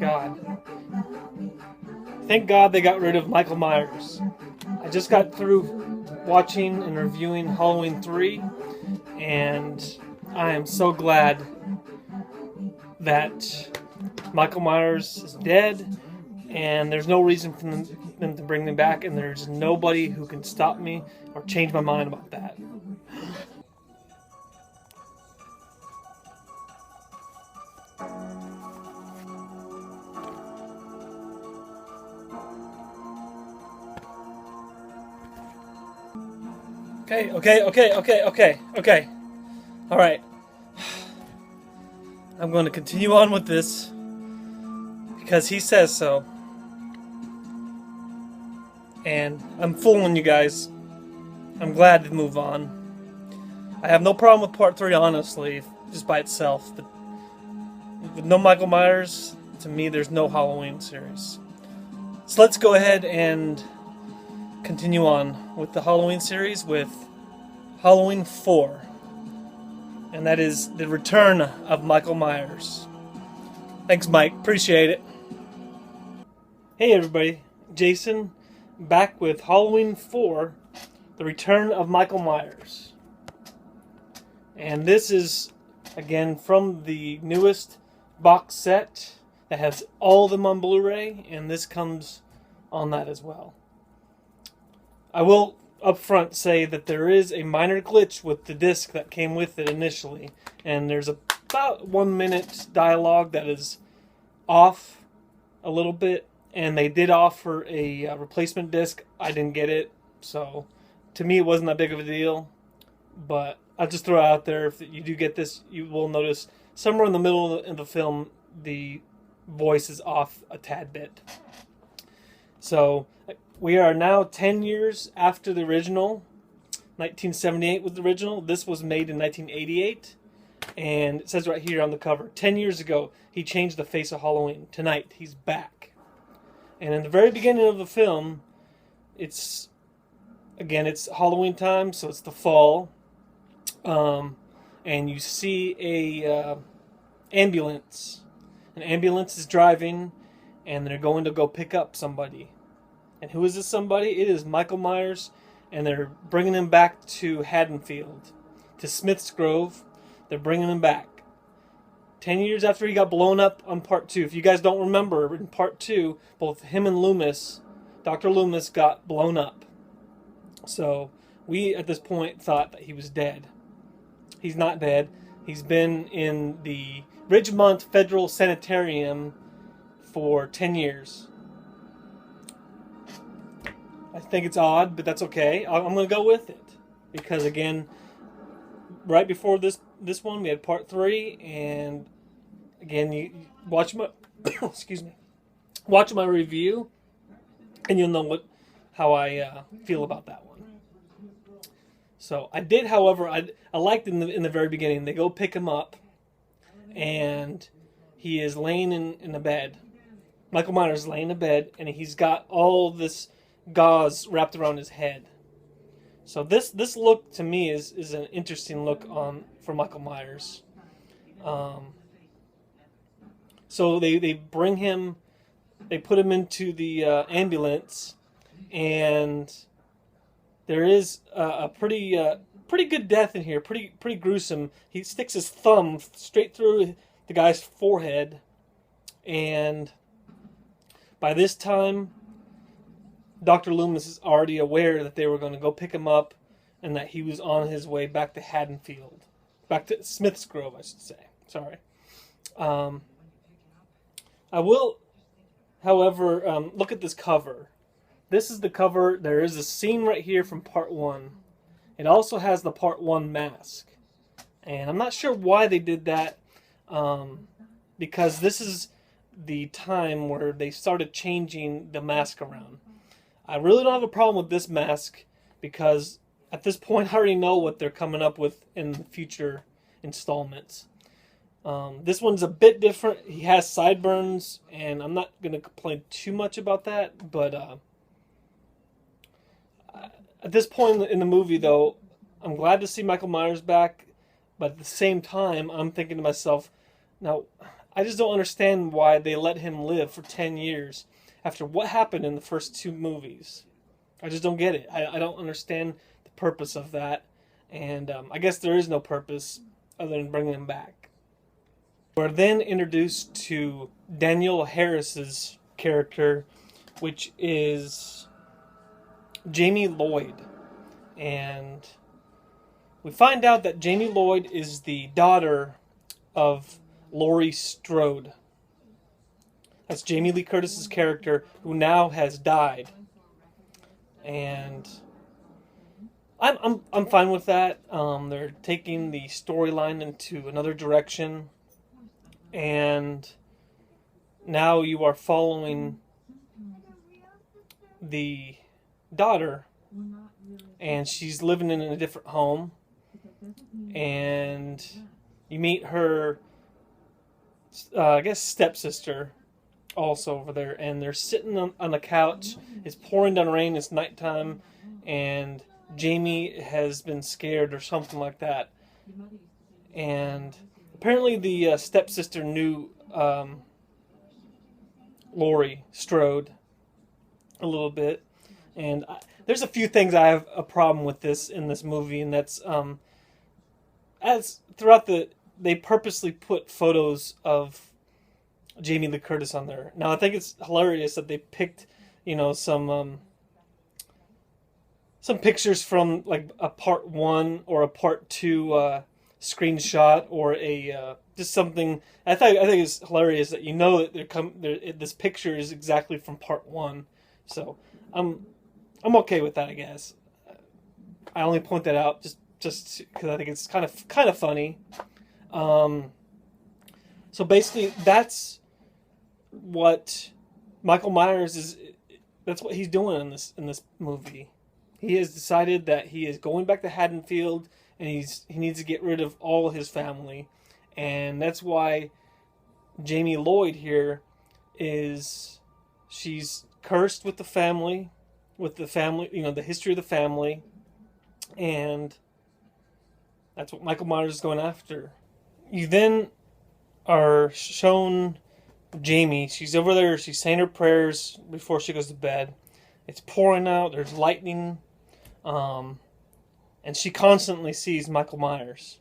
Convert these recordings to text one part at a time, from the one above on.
God. Thank God they got rid of Michael Myers. I just got through watching and reviewing Halloween 3, and I am so glad that Michael Myers is dead, and there's no reason for them to bring him back, and there's nobody who can stop me or change my mind about that. Okay. All right. I'm going to continue on with this because he says so. And I'm fooling you guys. I'm glad to move on. I have no problem with part 3, honestly, just by itself. But with no Michael Myers, to me, there's no Halloween series. So let's go ahead and continue on with the Halloween series with Halloween 4. And that is the return of Michael Myers. Thanks, Mike. Appreciate it. Hey, everybody. Jason, back with Halloween 4, the return of Michael Myers. And this is, again, from the newest box set that has all of them on Blu-ray, and this comes on that as well. I will up front say that there is a minor glitch with the disc that came with it initially, and there's about 1 minute dialogue that is off a little bit, and they did offer a replacement disc. I didn't get it, so to me it wasn't that big of a deal, but I'll just throw it out there. If you do get this, you will notice somewhere in the middle of the film the voice is off a tad bit. So we are now 10 years after the original. 1978 was the original. This was made in 1988. And it says right here on the cover, 10 years ago, he changed the face of Halloween. Tonight, he's back. And in the very beginning of the film, it's Halloween time, so it's the fall. And you see a ambulance. An ambulance is driving, and they're going to go pick up somebody. And who is this somebody? It is Michael Myers, and they're bringing him back to Haddonfield, to Smith's Grove. They're bringing him back. 10 years after he got blown up on part 2. If you guys don't remember, in part 2, both him and Loomis, Dr. Loomis, got blown up. So we, at this point, thought that he was dead. He's not dead. He's been in the Ridgemont Federal Sanitarium for 10 years. I think it's odd, but that's okay. I'm going to go with it. Because, again, right before this one, we had part 3. And, again, you watch my watch my review, and you'll know how I feel about that one. So, I did, however, I liked in the very beginning. They go pick him up, and he is laying in a bed. Michael Myers is laying in a bed, and he's got all this gauze wrapped around his head. So this look to me is an interesting look for Michael Myers. So they bring him, they put him into the ambulance, and there is a pretty good death in here, pretty gruesome. He sticks his thumb straight through the guy's forehead, and by this time, Dr. Loomis is already aware that they were going to go pick him up and that he was on his way back to Haddonfield. Back to Smith's Grove, I should say. Sorry. I will, however, look at this cover. This is the cover. There is a scene right here from part 1. It also has the part 1 mask. And I'm not sure why they did that, because this is the time where they started changing the mask around. I really don't have a problem with this mask because at this point I already know what they're coming up with in the future installments. This one's a bit different. He has sideburns, and I'm not going to complain too much about that, but at this point in the movie, though, I'm glad to see Michael Myers back, but at the same time, I'm thinking to myself, now, I just don't understand why they let him live for 10 years after what happened in the first two movies. I just don't get it. I don't understand the purpose of that. And I guess there is no purpose other than bringing him back. We're then introduced to Danielle Harris's character, which is Jamie Lloyd. And we find out that Jamie Lloyd is the daughter of Laurie Strode. That's Jamie Lee Curtis's character, who now has died. And I'm fine with that. They're taking the storyline into another direction, and now you are following the daughter, and she's living in a different home, and you meet her, I guess, stepsister also over there, and they're sitting on the couch. It's pouring down rain, it's nighttime, and Jamie has been scared or something like that. And apparently the stepsister knew Laurie Strode a little bit. And there's a few things I have a problem with in this movie, and that's as throughout they purposely put photos of Jamie Lee Curtis on there. Now I think it's hilarious that they picked, some pictures from like a part 1 or a part 2 screenshot, or a just something. I think it's hilarious that that this picture is exactly from part 1. So I'm okay with that, I guess. I only point that out just because I think it's kind of funny. So basically, that's what Michael Myers is. That's what he's doing in this movie. He has decided that he is going back to Haddonfield, and he needs to get rid of all his family, and that's why Jamie Lloyd here she's cursed with the family, the history of the family, and that's what Michael Myers is going after. You then are shown Jamie. She's over there. She's saying her prayers before she goes to bed. It's pouring out. There's lightning. And she constantly sees Michael Myers.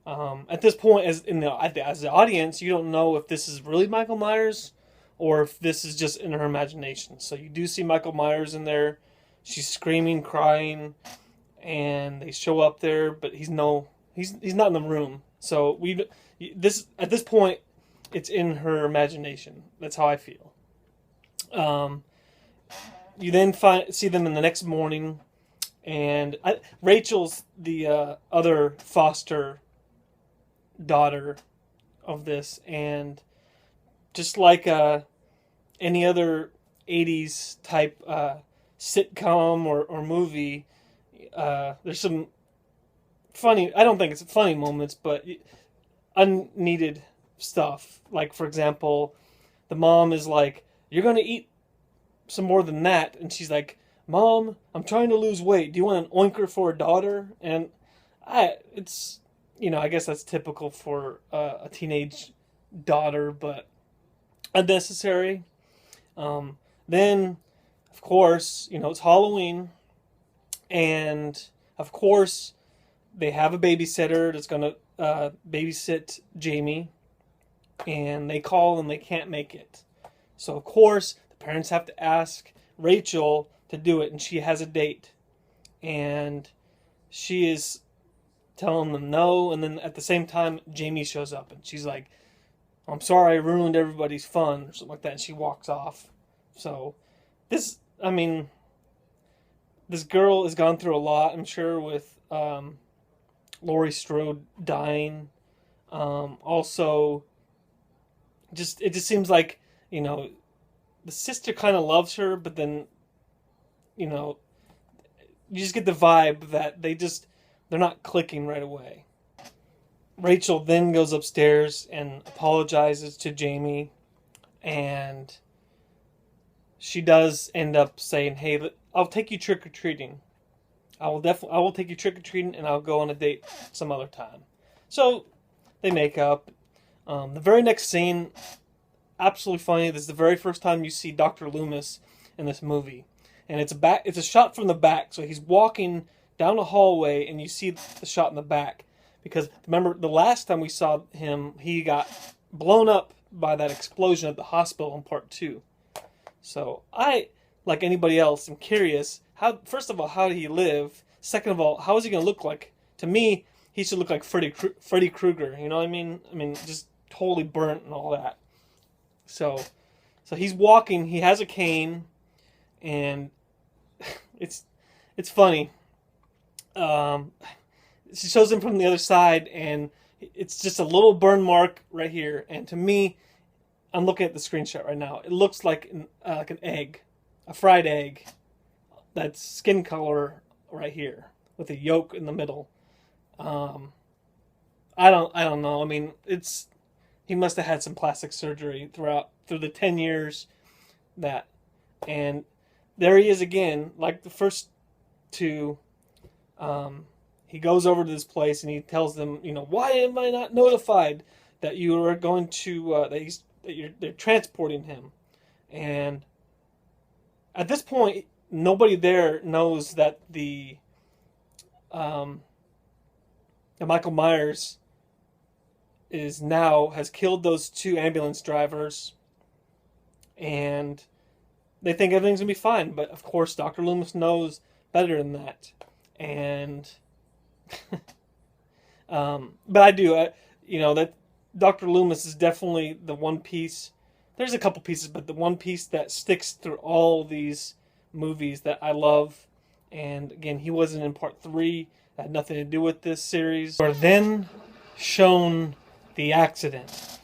At this point, as the audience, you don't know if this is really Michael Myers or if this is just in her imagination. So you do see Michael Myers in there. She's screaming, crying, and they show up there, but he's not in the room. So at this point, it's in her imagination. That's how I feel. You then see them in the next morning, and Rachel's the other foster daughter of this, and just like any other 80s type sitcom or movie, there's some funny, I don't think it's funny moments, but unneeded stuff. Like, for example, the mom is like, "You're going to eat some more than that," and she's like, "Mom, I'm trying to lose weight. Do you want an oinker for a daughter?" And it's, I guess that's typical for a teenage daughter, but unnecessary. Then, of course, it's Halloween, and of course, they have a babysitter that's going to babysit Jamie, and they call and they can't make it. So, of course, the parents have to ask Rachel to do it, and she has a date, and she is telling them no, and then at the same time Jamie shows up and she's like, "I'm sorry I ruined everybody's fun," or something like that, and she walks off. So this girl has gone through a lot, I'm sure, with Laurie Strode dying. Also, it just seems like, the sister kind of loves her, but then, you just get the vibe that they're not clicking right away. Rachel then goes upstairs and apologizes to Jamie, and she does end up saying, "Hey, I'll take you trick-or-treating. I will take you trick-or-treating, and I'll go on a date some other time." So they make up. The very next scene, absolutely funny. This is the very first time you see Dr. Loomis in this movie, and it's a shot from the back. So he's walking down a hallway, and you see the shot in the back. Because remember, the last time we saw him, he got blown up by that explosion at the hospital in part 2. So I, like anybody else, am curious. First of all, how did he live? Second of all, how is he going to look like? To me, he should look like Freddy Krueger. You know what I mean? I mean, just totally burnt and all that. So he's walking. He has a cane, and it's funny. She shows him from the other side, and it's just a little burn mark right here. And to me, I'm looking at the screenshot right now. It looks like an egg, a fried egg. That's skin color right here with a yolk in the middle. I don't know. I mean, he must have had some plastic surgery through the 10 years and there he is again, like the first two. He goes over to this place and he tells them, why am I not notified that you are going to they're transporting him? And at this point, nobody there knows that the Michael Myers has killed those 2 ambulance drivers, and they think everything's gonna be fine. But of course, Dr. Loomis knows better than that, and but I do, that Dr. Loomis is definitely the one piece. There's a couple pieces, but the one piece that sticks through all these movies that I love. And again, he wasn't in part 3. That had nothing to do with this series. We're then shown the accident,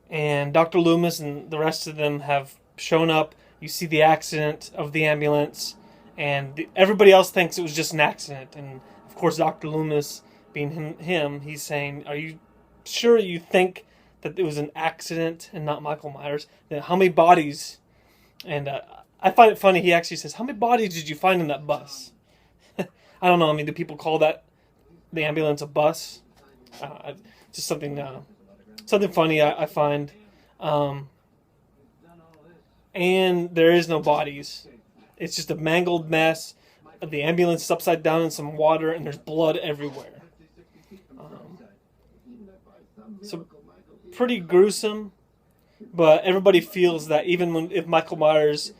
and Dr. Loomis and the rest of them have shown up. You see the accident of the ambulance, and everybody else thinks it was just an accident. And of course, Dr. Loomis, being him, he's saying, "Are you sure you think that it was an accident and not Michael Myers? Then how many bodies?" And I find it funny. He actually says, "How many bodies did you find in that bus?" I don't know. I mean, do people call the ambulance a bus? Just something funny I find. And there is no bodies. It's just a mangled mess. The ambulance is upside down in some water, and there's blood everywhere. So pretty gruesome, but everybody feels that even if Michael Myers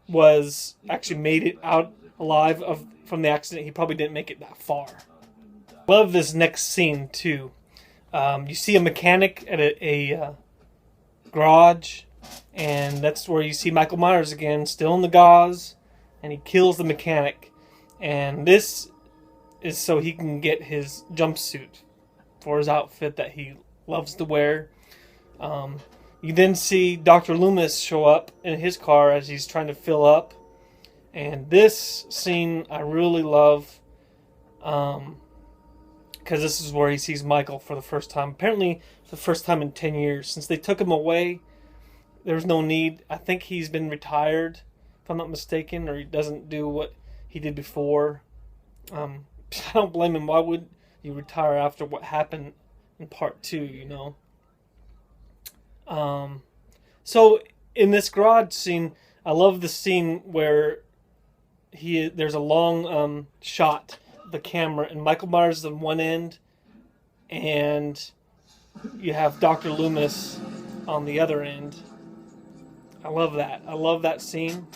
was actually made it out alive from the accident, he probably didn't make it that far. Love this next scene too. You see a mechanic at a garage, and that's where you see Michael Myers again, still in the gauze, and he kills the mechanic. And this is so he can get his jumpsuit for his outfit that he loves to wear. You then see Dr. Loomis show up in his car as he's trying to fill up. And this scene I really love, because this is where he sees Michael for the first time. Apparently, for the first time in 10 years. Since they took him away, there was no need. I think he's been retired, if I'm not mistaken, or he doesn't do what he did before. I don't blame him. Why would you retire after what happened in part 2, So, in this garage scene, I love the scene where there's a long shot of the camera, and Michael Myers is on one end, and you have Dr. Loomis on the other end. I love that. I love that scene.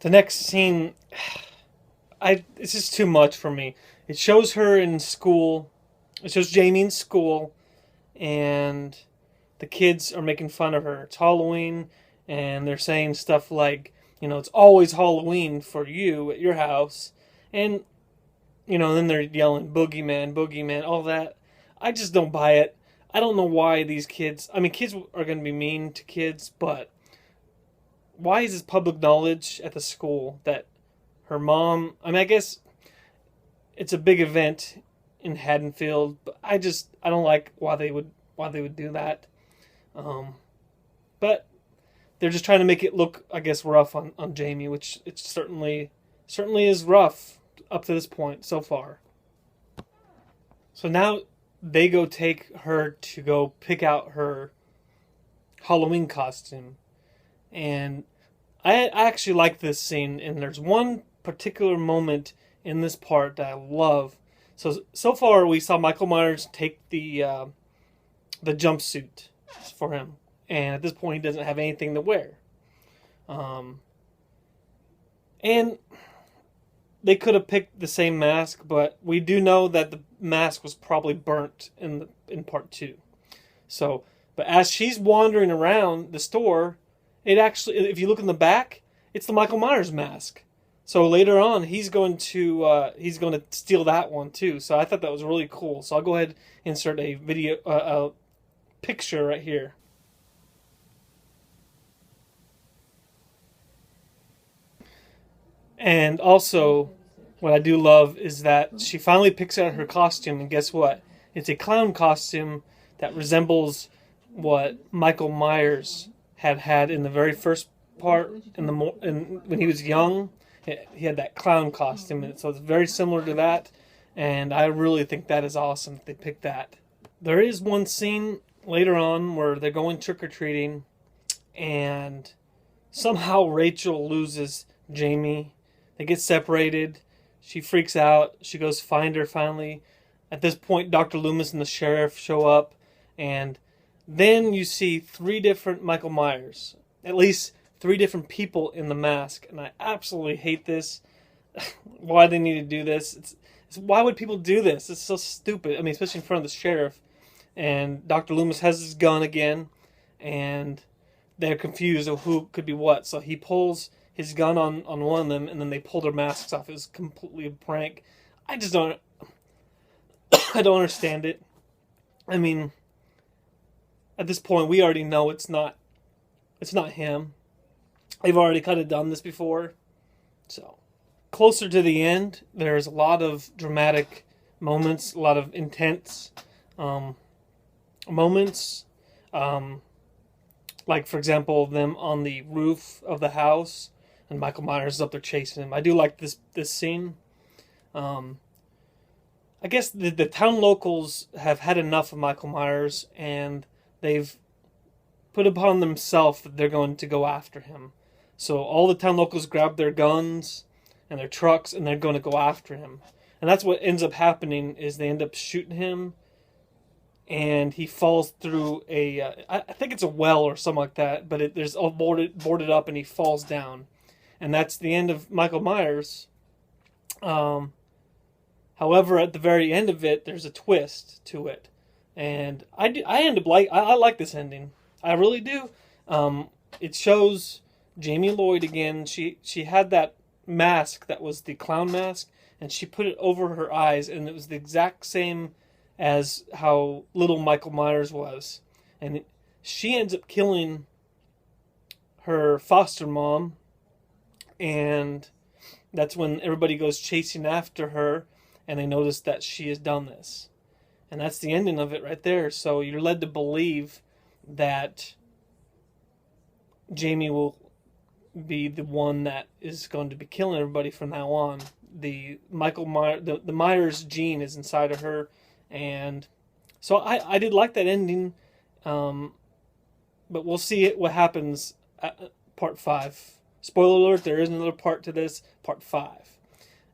The next scene, it's just too much for me. It shows her in school. It shows Jamie in school, and the kids are making fun of her. It's Halloween, and they're saying stuff like, it's always Halloween for you at your house. And, then they're yelling, boogeyman, boogeyman, all that. I just don't buy it. I don't know why these kids... kids are going to be mean to kids, but why is this public knowledge at the school that her mom? I mean, I guess it's a big event in Haddonfield, but I don't like why they would do that. But they're just trying to make it look, I guess, rough on Jamie, which it certainly is rough up to this point so far. So now they go take her to go pick out her Halloween costume. And I actually like this scene, and there's one particular moment in this part that I love. So far we saw Michael Myers take the jumpsuit for him, and at this point he doesn't have anything to wear. And they could have picked the same mask, but we do know that the mask was probably burnt in part 2. So, but as she's wandering around the store, it actually, if you look in the back, it's the Michael Myers mask. So later on, he's going to steal that one too. So I thought that was really cool. So I'll go ahead and insert a picture right here. And also, what I do love is that she finally picks out her costume, and guess what? It's a clown costume that resembles what Michael Myers had in the very first part, when he was young. He had that clown costume, and so it's very similar to that. And I really think that is awesome that they picked that. There is one scene later on where they're going trick-or-treating, and somehow Rachel loses Jamie. They get separated. She freaks out. She goes find her finally. At this point, Dr. Loomis and the sheriff show up, and then you see 3 different Michael Myers. At least 3 different people in the mask, and I absolutely hate this. Why they need to do this? Why would people do this? It's so stupid. I mean, especially in front of the sheriff. And Dr. Loomis has his gun again, and they're confused of who could be what. So he pulls his gun on one of them, and then they pull their masks off. It was completely a prank. I just don't... I don't understand it. I mean, at this point, we already know it's not him. They've already kind of done this before. So, closer to the end, there's a lot of dramatic moments, a lot of intense moments. Like, for example, them on the roof of the house, and Michael Myers is up there chasing him. I do like this scene. I guess the town locals have had enough of Michael Myers, and they've put upon themselves that they're going to go after him. So all the town locals grab their guns and their trucks, and they're going to go after him. And that's what ends up happening, is they end up shooting him, and he falls through I think it's a well or something like that, but there's all boarded up, and he falls down. And that's the end of Michael Myers. However, at the very end of it, there's a twist to it. And I like this ending. I really do. It shows Jamie Lloyd again. She had that mask that was the clown mask, and she put it over her eyes, and it was the exact same as how little Michael Myers was. And she ends up killing her foster mom, and that's when everybody goes chasing after her, and they notice that she has done this. And that's the ending of it right there. So you're led to believe that Jamie will be the one that is going to be killing everybody from now on. The Myers gene is inside of her, and so I did like that ending. But we'll see what happens at part 5. Spoiler alert: there is another part to this, part 5.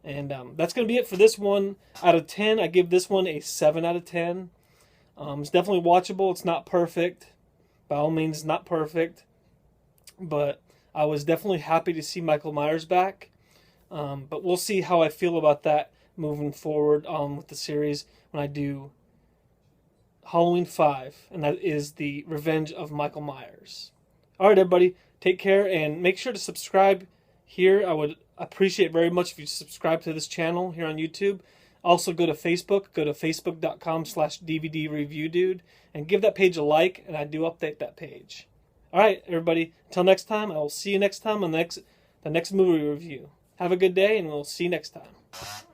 And that's going to be it for this one. Out of 10, I give this one a 7 out of 10. It's definitely watchable. It's not perfect. By all means, it's not perfect. But I was definitely happy to see Michael Myers back. But we'll see how I feel about that moving forward with the series when I do Halloween 5. And that is the Revenge of Michael Myers. Alright, everybody. Take care and make sure to subscribe here. I would appreciate very much if you subscribe to this channel here on YouTube. Also go to Facebook. Go to facebook.com/DVD Review Dude and give that page a like, and I do update that page. All right, everybody. Until next time, I will see you next time on the next movie review. Have a good day, and we'll see you next time.